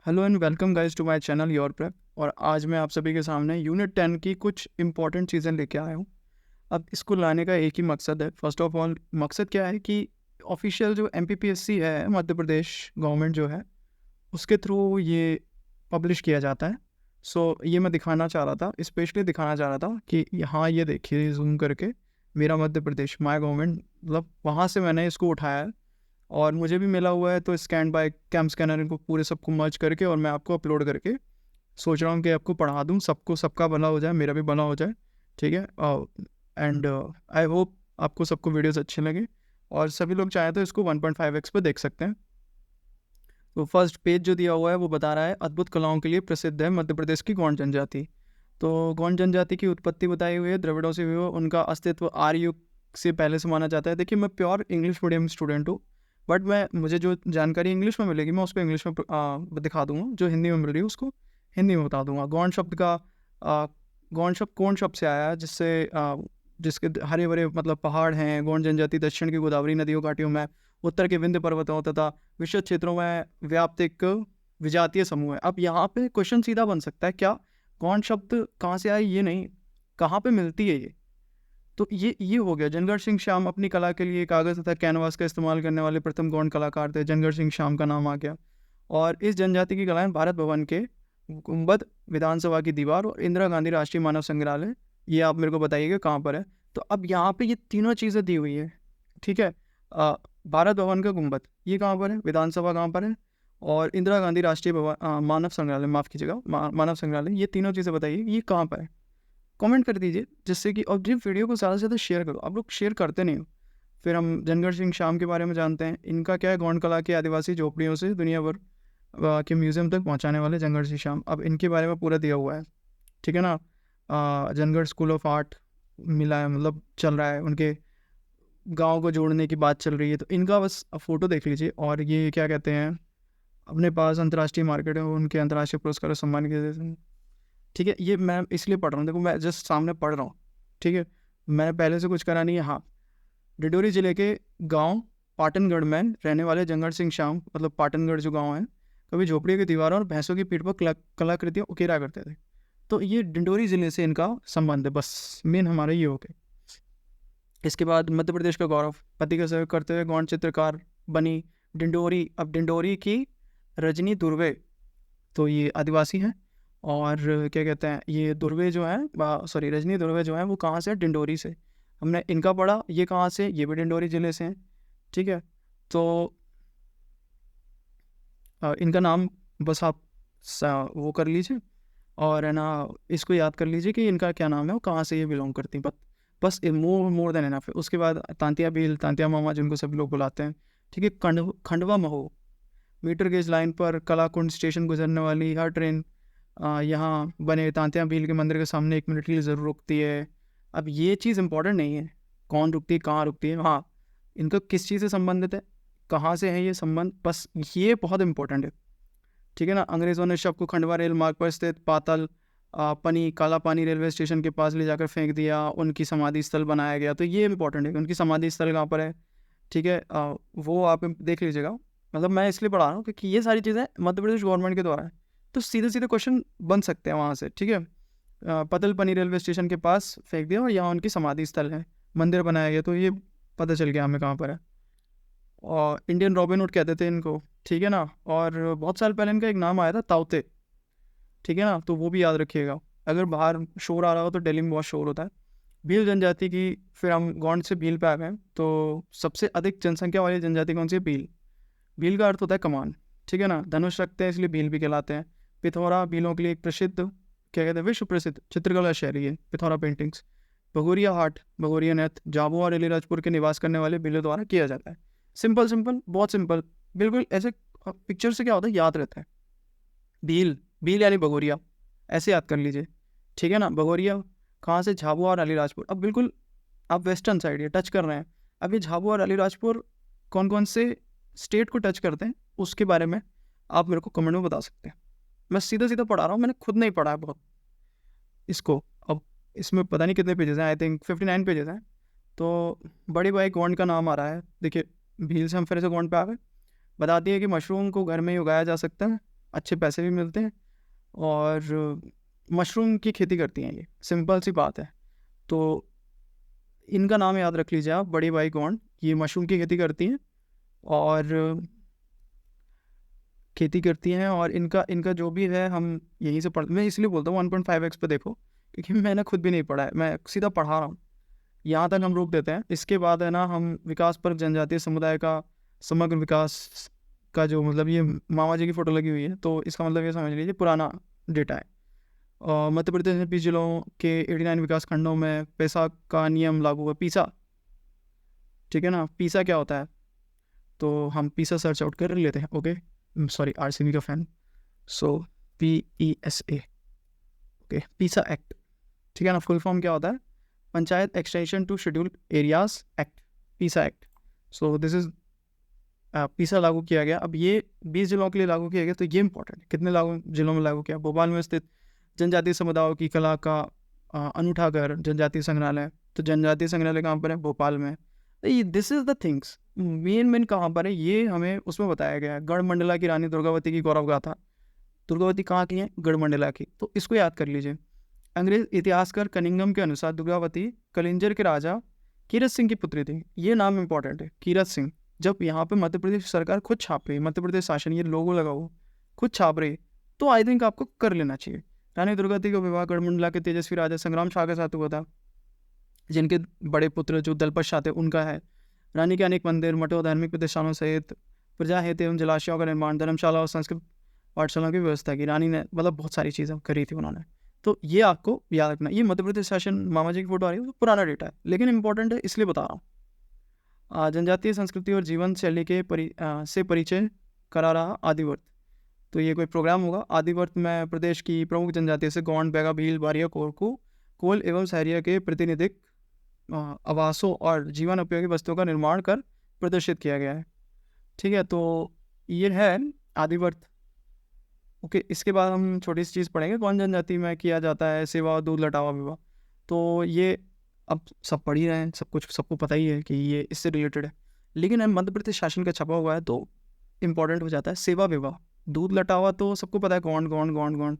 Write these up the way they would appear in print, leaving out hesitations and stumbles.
Hello and welcome guys to my channel your prep. और आज मैं आप सभी के सामने यूनिट 10 की कुछ इंपॉर्टेंट चीज़ें लेके आया हूँ। अब इसको लाने का एक ही मकसद है। फर्स्ट ऑफ ऑल मकसद क्या है कि ऑफिशियल जो एमपीपीएससी है, मध्य प्रदेश गवर्नमेंट जो है, उसके थ्रू ये पब्लिश किया जाता है। सो ये मैं दिखाना चाह रहा था, स्पेशली दिखाना चाह रहा था कि यहाँ ये देखिए जूम करके, मेरा मध्य प्रदेश माय गवर्नमेंट, मतलब वहाँ से मैंने इसको उठाया है और मुझे भी मिला हुआ है। तो स्कैन बाय कैम स्कैनर इनको पूरे सबको मर्ज करके और मैं आपको अपलोड करके सोच रहा हूँ कि आपको पढ़ा दूँ, सबको सबका भला हो जाए, मेरा भी भला हो जाए। ठीक है। एंड आई होप आपको सबको वीडियोस अच्छे लगे और सभी लोग चाहें तो इसको 1.5x पे देख सकते हैं। तो फर्स्ट पेज जो दिया हुआ है वो बता रहा है अद्भुत कलाओं के लिए प्रसिद्ध है मध्य प्रदेश की गौंड जनजाति। तो गौंड जनजाति की उत्पत्ति बताई हुई है द्रविड़ों से हुई है, उनका अस्तित्व आर्य युग से पहले से माना जाता है। देखिए, मैं प्योर इंग्लिश मीडियम स्टूडेंट हूँ, बट मुझे जो जानकारी इंग्लिश में मिलेगी मैं उसको इंग्लिश में दिखा दूंगा, जो हिंदी में मिल रही है उसको हिंदी में बता दूंगा। गौंड शब्द का गौंड शब्द कौन शब्द से आया है, जिसके हरे भरे मतलब पहाड़ हैं। गौंड जनजाति दक्षिण की गोदावरी नदियों घाटियों में, उत्तर के विंध्य पर्वतों तथा विशेष क्षेत्रों में व्याप्त एक विजातीय समूह है। अब यहाँ पे क्वेश्चन सीधा बन सकता है, क्या गौंड शब्द कहाँ से आए, ये नहीं, कहाँ पे मिलती है ये। तो ये हो गया। जनगढ़ सिंह श्याम अपनी कला के लिए कागज तथा कैनवास का इस्तेमाल करने वाले प्रथम गौंड कलाकार थे। जनगढ़ सिंह श्याम का नाम आ गया। और इस जनजाति की कलाएं भारत भवन के गुंबद, विधानसभा की दीवार और इंदिरा गांधी राष्ट्रीय मानव संग्रहालय, ये आप मेरे को बताइएगा कहाँ पर है। तो अब यहाँ पे ये तीनों चीज़ें दी हुई है। ठीक है। भारत भवन का गुंबद ये कहाँ पर है, विधानसभा कहाँ पर है, और इंदिरा गांधी राष्ट्रीय भवन मानव संग्रहालय, माफ़ कीजिएगा, मानव संग्रहालय, ये तीनों चीज़ें बताइए ये कहाँ पर है। कमेंट कर दीजिए, जिससे कि और जिस वीडियो को ज़्यादा से ज़्यादा शेयर करो। आप लोग शेयर करते नहीं हो। फिर हम जनगढ़ सिंह श्याम के बारे में जानते हैं। इनका क्या है, गौंड कला के आदिवासी झोपड़ियों से दुनिया भर के म्यूजियम तक पहुंचाने वाले जनगढ़ सिंह श्याम। अब इनके बारे में पूरा दिया हुआ है। ठीक है ना। जनगढ़ स्कूल ऑफ आर्ट मिला है, मतलब चल रहा है, उनके गांव को जोड़ने की बात चल रही है। तो इनका बस फ़ोटो देख लीजिए। और ये क्या कहते हैं, अपने पास अंतर्राष्ट्रीय मार्केट है, उनके अंतर्राष्ट्रीय पुरस्कार सम्मान किए जाते हैं। ठीक है, ये मैं इसलिए पढ़ रहा हूँ, देखो मैं जस्ट सामने पढ़ रहा हूँ। ठीक है, मैंने पहले से कुछ करा नहीं है। हाँ, डिडोरी जिले के गांव पाटनगढ़ में रहने वाले जनगढ़ सिंह श्याम, मतलब पाटनगढ़ जो गांव है, कभी झोपड़ियों की दीवारों और भैंसों की पीठ पर कलाकृतियाँ उकेरा करते थे। तो ये डिंडोरी जिले से इनका संबंध है, बस मेन हमारा ये हो गया। इसके बाद मध्य प्रदेश का गौरव, पति का सेवा करते हुए गौंड चित्रकार बनी डिंडोरी। अब डिंडोरी की रजनी दुर्वे, तो ये आदिवासी हैं। और क्या कहते हैं, ये दुर्वे जो हैं, सॉरी रजनी दुर्वे जो हैं, वो कहाँ से है, डिंडोरी से। हमने इनका पढ़ा, ये कहाँ से, ये भी डिंडोरी ज़िले से हैं। ठीक है। तो इनका नाम बस आप वो कर लीजिए, और है ना, इसको याद कर लीजिए कि इनका क्या नाम है, वो कहाँ से ये बिलोंग करती हैं। बस मोर देन एनफ है। उसके बाद तांतिया भील, तांतिया मामा जिनको सभी लोग बुलाते हैं। ठीक है। खंडवा महो, मीटर गेज लाइन पर कलाकुंड स्टेशन गुजरने वाली हर ट्रेन यहाँ बने तांतिया भील के मंदिर के सामने 1 मिनट के लिए ज़रूर रुकती है। अब ये चीज़ इंपॉर्टेंट नहीं है कौन रुकती है, कहाँ रुकती है, हाँ इनका किस चीज़ से संबंधित है, कहाँ से है ये संबंध, बस ये बहुत इंपॉर्टेंट है। ठीक है ना। अंग्रेज़ों ने शव को खंडवा रेल मार्ग पर स्थित पातल पनी काला पानी रेलवे स्टेशन के पास ले जाकर फेंक दिया, उनकी समाधि स्थल बनाया गया। तो ये इंपॉर्टेंट है, उनकी समाधि स्थल कहाँ पर है। ठीक है। वो आप देख लीजिएगा। मतलब मैं इसलिए पढ़ा रहा हूँ क्योंकि ये सारी चीज़ें मध्य प्रदेश गवर्नमेंट के द्वारा है, तो सीधे सीधे क्वेश्चन बन सकते हैं वहाँ से। ठीक है। पतलपनी रेलवे स्टेशन के पास फेंक दिया और यहाँ उनकी समाधि स्थल है, मंदिर बनाया गया, तो ये पता चल गया हमें कहाँ पर है। और इंडियन रॉबिन हुड कहते थे इनको। ठीक है ना। और बहुत साल पहले इनका एक नाम आया था, ताउते। ठीक है ना, तो वो भी याद रखिएगा। अगर बाहर शोर आ रहा हो तो दिल्ली में बहुत शोर होता है। भील जनजाति की, फिर हम गौंड से भील पे आ गए। तो सबसे अधिक जनसंख्या वाली जनजाति कौन सी है, भील। भील का अर्थ होता है कमान। ठीक है ना। धनुष रखते हैं इसलिए भील भी कहलाते हैं। पिथौरा भीलों के लिए एक प्रसिद्ध, क्या कहते हैं, विश्व प्रसिद्ध चित्रकला शैली है पिथौरा पेंटिंग्स। भगोरिया हाट, भगोरिया नृत्य झाबुआ और अलीराजपुर के निवास करने वाले भीलों द्वारा किया जाता है। सिंपल सिंपल, बहुत सिंपल, बिल्कुल ऐसे पिक्चर से क्या होता है, याद रहता है। भील, भील यानी भगोरिया, ऐसे याद कर लीजिए। ठीक है ना। भगोरिया कहाँ से, झाबुआ और अलीराजपुर। अब बिल्कुल आप वेस्टर्न साइड ये टच कर रहे हैं। अब ये झाबुआ और अलीराजपुर कौन कौन से स्टेट को टच करते हैं, उसके बारे में आप मेरे को कमेंट में बता सकते हैं। मैं सीधा सीधा पढ़ा रहा हूँ, मैंने खुद नहीं पढ़ा है बहुत इसको। अब इसमें पता नहीं कितने पेजेस हैं, आई थिंक 59 पेजेस हैं। तो बड़ी भाई गौंड का नाम आ रहा है। देखिए, भील से हम फिर से गौंड पे आ गए। बताती है कि मशरूम को घर में ही उगाया जा सकता है। अच्छे पैसे भी मिलते हैं, और मशरूम की खेती करती हैं ये, सिंपल सी बात है। तो इनका नाम याद रख लीजिए आप, बड़ी बाई गौंड, ये मशरूम की खेती करती हैं और और इनका इनका जो भी है हम यहीं से पढ़, मैं इसलिए बोलता हूँ 1.5x पे देखो, क्योंकि मैंने खुद भी नहीं पढ़ा है, मैं सीधा पढ़ा रहा हूँ। यहाँ तक हम रोक देते हैं। इसके बाद है ना, हम विकास पर जनजातीय समुदाय का समग्र विकास का जो मतलब, ये मामा जी की फ़ोटो लगी हुई है, तो इसका मतलब ये समझ लीजिए पुराना डेटा है। मध्य प्रदेश में 20 जिलों के 89 विकास खंडों में पैसा का नियम लागू है। पीसा, ठीक है ना, पीसा क्या होता है, तो हम पीसा सर्च आउट कर लेते हैं। ओके, सॉरी, आरसीबी का fan, so PESA, okay, PESA act, ठीक है ना। फुल फॉर्म क्या होता है, panchayat extension to scheduled areas act, PESA act. So this is PESA लागू किया गया। अब ये 20 जिलों के लिए लागू किया गया, तो ये इंपॉर्टेंट है, कितने जिलों में लागू किया। भोपाल में स्थित जनजातीय समुदायों की कला का अनूठा घर जनजातीय संग्रहालय, तो जनजातीय संग्रहालय कहाँ पर है, भोपाल में। This is the things, main कहाँ पर है, ये हमें उसमें बताया गया है। गढ़मंडला की रानी दुर्गावती की गौरव गाथा, दुर्गावती कहाँ की है, गढ़मंडला की, तो इसको याद कर लीजिए। अंग्रेज इतिहासकार कनिंगम के अनुसार दुर्गावती कलिंजर के राजा कीरत सिंह की पुत्री थी। ये नाम इंपॉर्टेंट है, कीरत सिंह। जब यहाँ पे मध्य प्रदेश सरकार खुद छाप रही है, मध्य प्रदेश शासन, ये लोगो लगा हुआ खुद छाप रही है, तो आई थिंक आपको कर लेना चाहिए। रानी दुर्गावती का विवाह गढ़मंडला के तेजस्वी राजा संग्राम शाह के साथ हुआ था, जिनके बड़े पुत्र जो दलपत शाह थे उनका है। रानी के अनेक मंदिर, मठों, धार्मिक प्रतिष्ठानों सहित प्रजा हेतु एवं जलाशयों का निर्माण, धर्मशाला और संस्कृत पाठशालाओं की व्यवस्था की रानी ने, मतलब बहुत सारी चीज़ें करी थी उन्होंने। तो ये आपको याद रखना। ये मध्य प्रदेश शासन मामा जी की फोटो आ रही है, तो पुराना डेटा है, लेकिन इंपॉर्टेंट है इसलिए बता रहा हूँ। जनजातीय संस्कृति और जीवन शैली के से परिचय करा रहा आदिवर्त, तो ये कोई प्रोग्राम होगा। आदिवर्त में प्रदेश की प्रमुख जनजातियों से गोंड, बैगा, भील, बारिया, कोरकू, कोल एवं सहरिया के प्रतिनिधिक आवासों और जीवन उपयोगी वस्तुओं का निर्माण कर प्रदर्शित किया गया है, ठीक है। तो ये है आदिवर्त। ओके, इसके बाद हम छोटी सी चीज़ पढ़ेंगे, कौन जनजाति में किया जाता है सेवा और दूध लटावा विवाह। तो ये अब सब पढ़ ही रहे हैं, सब कुछ सबको पता ही है कि ये इससे रिलेटेड है, लेकिन मध्य प्रदेश शासन का छपा हुआ है तो इम्पोर्टेंट हो जाता है सेवा विवाह। दूध लटावा तो सबको पता है, गौंड गौंड गौंड गौंड,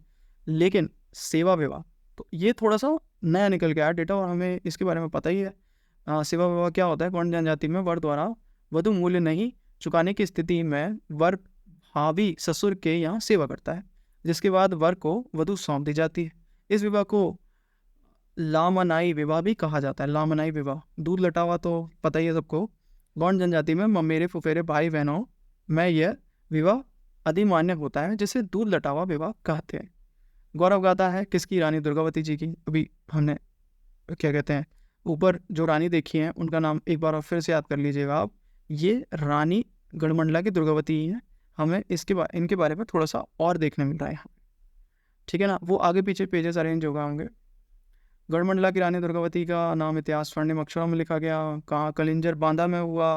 लेकिन सेवा विवाह तो ये थोड़ा सा नया निकल गया डेटा, और हमें इसके बारे में पता ही है। सेवा विवाह क्या होता है, गौंड जनजाति में वर द्वारा वधु मूल्य नहीं चुकाने की स्थिति में वर हावी ससुर के यहाँ सेवा करता है, जिसके बाद वर को वधु सौंप दी जाती है। इस विवाह को लामनाई विवाह भी कहा जाता है, लामनाई विवाह। दूध लटावा तो पता ही है सबको, गौंड जनजाति में ममेरे फुफेरे भाई बहनों में यह विवाह अधिमान्य होता है, जिसे दूध लटावा विवाह कहते हैं। गौरव गाथा है किसकी, रानी दुर्गावती जी की। अभी हमने क्या कहते हैं, ऊपर जो रानी देखी है उनका नाम एक बार और फिर से याद कर लीजिएगा आप, ये रानी गढ़मंडला की दुर्गावती ही है। हमें इनके बारे में थोड़ा सा और देखने मिल रहा है यहाँ, ठीक है ना। वो आगे पीछे पेजेस अरेंज होगा होंगे। गढ़मंडला की रानी दुर्गावती का नाम इतिहास स्वर्णिम अक्षरों में लिखा गया। कहाँ, कलिंजर बांदा में हुआ।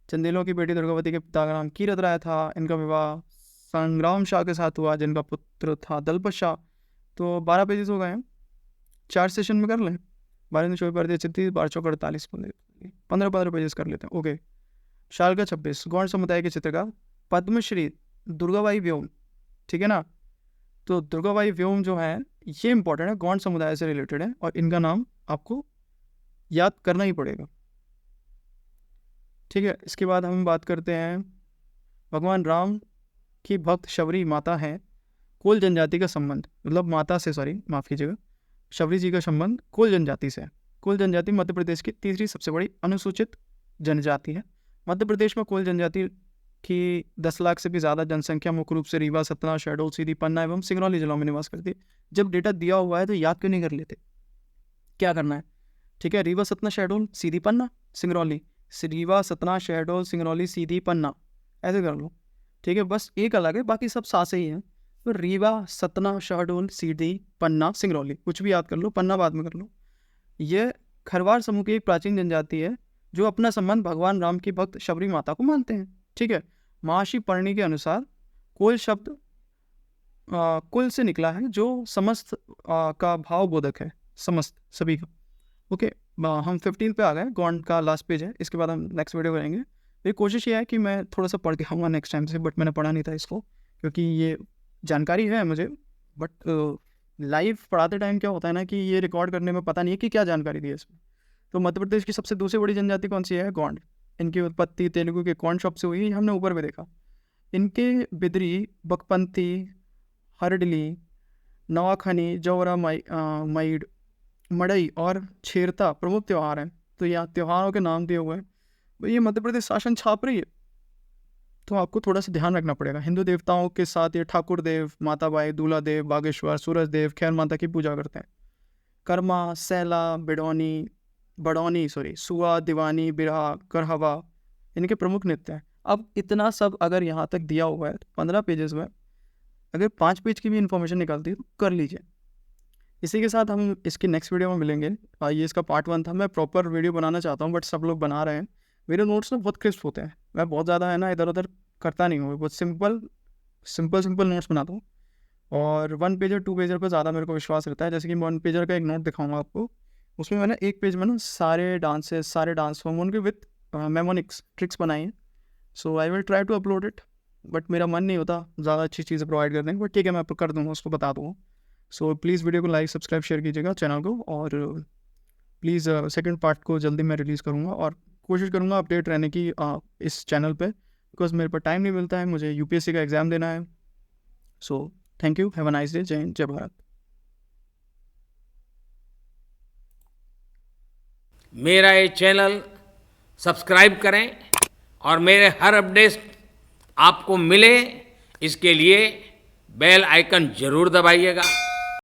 चंदेलों की बेटी दुर्गावती के पिता का नाम कीरत राय था। इनका विवाह संग्राम शाह के साथ हुआ, जिनका पुत्र था दलपत शाह। तो 12 पेजेस हो गए हैं, 4 सेशन में कर लें। 12 ने 24 चित्ती 1248 15 पेजेस कर लेते हैं। ओके, शाल का 26 गौंड समुदाय के चित्रकार पद्मश्री दुर्गाबाई व्योम, ठीक है ना। तो दुर्गाबाई व्योम जो है ये इंपॉर्टेंट है, गौंड समुदाय से रिलेटेड है, और इनका नाम आपको याद करना ही पड़ेगा, ठीक है। इसके बाद हम बात करते हैं, भगवान राम की भक्त शबरी माता है। कोल जनजाति का संबंध, मतलब माता से, सॉरी माफ़ कीजिएगा, शबरी जी का संबंध कोल जनजाति से है। कोल जनजाति मध्य प्रदेश की तीसरी सबसे बड़ी अनुसूचित जनजाति है। मध्य प्रदेश में कोल जनजाति की 10 लाख से भी ज़्यादा जनसंख्या मुख्य रूप से रीवा, सतना, शहडोल, सीधी, पन्ना एवं सिंगरौली जिलों में निवास करती है। जब डेटा दिया हुआ है तो याद क्यों नहीं कर लेते, क्या करना है, ठीक है। रीवा, सतना, शहडोल, सीधी, पन्ना, सिंगरौली, रीवा, सतना, शहडोल, सिंगरौली, सीधी, पन्ना, ऐसे कर लो, ठीक है। बस एक अलग है, बाकी सब साथ से ही हैं। तो रीवा, सतना, शहडोल, सीधी, पन्ना, सिंगरौली, कुछ भी याद कर लो, पन्ना बाद में कर लो। ये खरवार समूह की एक प्राचीन जनजाति है जो अपना संबंध भगवान राम की भक्त शबरी माता को मानते हैं, ठीक है। महर्षि पढ़नी के अनुसार कोल शब्द कुल से निकला है, जो समस्त का भाव बोधक है, समस्त सभी का। ओके, हम 15 पे आ गए, गौंड का लास्ट पेज है, इसके बाद हम नेक्स्ट वीडियो करेंगे। मेरी कोशिश ये है कि मैं थोड़ा सा पढ़ के आऊँगा नेक्स्ट टाइम से, बट मैंने पढ़ा नहीं था इसको, क्योंकि ये जानकारी है मुझे, बट लाइव पढ़ाते टाइम क्या होता है ना कि ये रिकॉर्ड करने में पता नहीं है कि क्या जानकारी दी है इसमें। तो मध्य प्रदेश की सबसे दूसरी बड़ी जनजाति कौन सी है? गोंड। इनकी उत्पत्ति तेलुगु के गोंड शब्द से हुई, हमने ऊपर भी देखा। इनके बिदरी, बकपंती, हरडली, नवाखनी, जौरा, मईड, मड़ई और छेरता प्रमुख त्यौहार हैं। तो यहाँ त्योहारों के नाम दिए हुए हैं। भाई ये मध्य प्रदेश शासन छाप रही है, तो आपको थोड़ा सा ध्यान रखना पड़ेगा। हिंदू देवताओं के साथ ये ठाकुर देव, माताबाई, दूल्हा देव, बागेश्वर, सूरज देव, खैर माता की पूजा करते हैं। कर्मा, सैला, बड़ौनी, सुआ, दीवानी, बिरहा, करहवा इनके प्रमुख नृत्य हैं। अब इतना सब अगर यहाँ तक दिया हुआ है 15 पेजेस में, अगर 5 पेज की भी इन्फॉर्मेशन निकलती है तो कर लीजिए। इसी के साथ हम इसके नेक्स्ट वीडियो में मिलेंगे। ये इसका पार्ट 1 था। मैं प्रॉपर वीडियो बनाना चाहता हूँ, बट सब लोग बना रहे हैं। मेरे नोट्स ना बहुत क्रिस्प होते हैं, मैं बहुत ज़्यादा है ना इधर उधर करता नहीं हूँ, बहुत सिंपल नोट्स बनाता हूँ। और 1 पेजर 2 पेजर पर ज़्यादा मेरे को विश्वास रहता है। जैसे कि 1 पेजर का एक नोट दिखाऊंगा आपको, उसमें मैंने एक पेज में ना सारे डांस फॉर्म उनके विथ मेमोनिक्स ट्रिक्स बनाई हैं। So I will try to upload it, but मेरा मन नहीं होता ज़्यादा अच्छी चीज़ें प्रोवाइड करने की, बट ठीक है मैं कर दूँगा, उसको बता दूँगा। सो प्लीज़ वीडियो को लाइक, सब्सक्राइब, शेयर कीजिएगा चैनल को। और प्लीज़ सेकंड पार्ट को जल्दी मैं रिलीज़ करूँगा, और कोशिश करूँगा अपडेट रहने की इस चैनल पे, बिकॉज मेरे पर टाइम नहीं मिलता है, मुझे यूपीएससी का एग्ज़ाम देना है। So thank you, have a nice day, जय हिंद, जय भारत। मेरा ये चैनल सब्सक्राइब करें और मेरे हर अपडेट आपको मिले, इसके लिए बेल आइकन जरूर दबाइएगा।